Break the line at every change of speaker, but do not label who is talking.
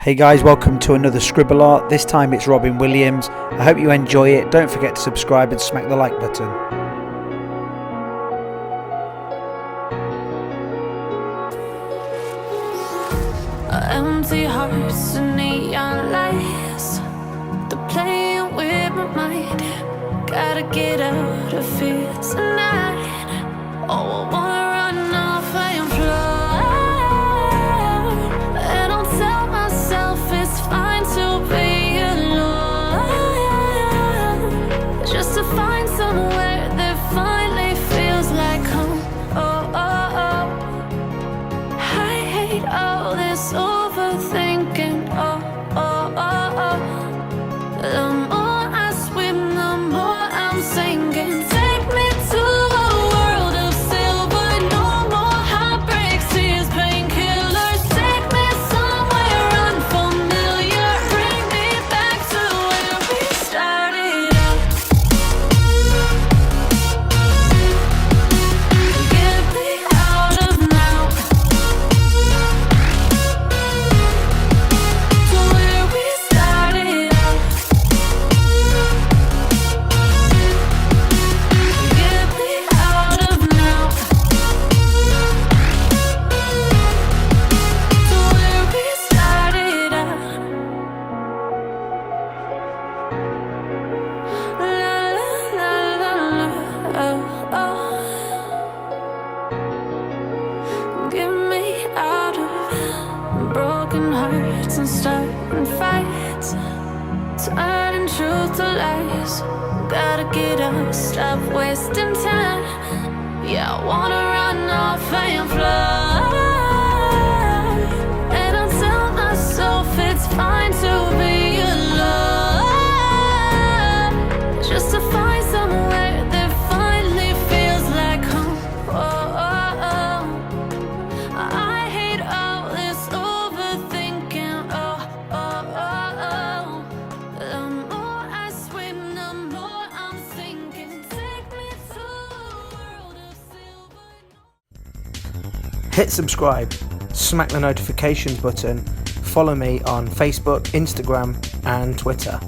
Hey guys, welcome to another Scribble Art. This time it's Robin Williams. I hope you enjoy it. Don't forget to subscribe and smack the like button.
Empty hearts and neon lights, they're playing with my mind. Gotta get out of here tonight. Oh, I wanna run off and fly, and I'll tell myself it's fine to be alone, just to find somewhere that finally feels like home. Oh, oh, oh. I hate all this overthinking. Oh, oh, oh, oh. The more I swim, the more I'm sinking. Take me to a world of silver. No more heartbreaks, tears, painkillers. Take me somewhere unfamiliar. Bring me back to where we started out. Get me out of now, to where we started out. Get me out of now, to where we started out. La la la la la, oh, oh. Get me out of broken hearts and starting fights, turning truth to lies. Gotta get up, stop wasting time. Yeah, I wanna run off and fly, and I'll tell myself it's fine to be alone, just to find somewhere that finally feels like home. Oh, oh, oh. I hate all this overthinking. Oh, oh, oh, oh. The more I swim, the more I'm sinking. Take me to a world of silver.
Hit subscribe, smack the notifications button, follow me on Facebook, Instagram and Twitter.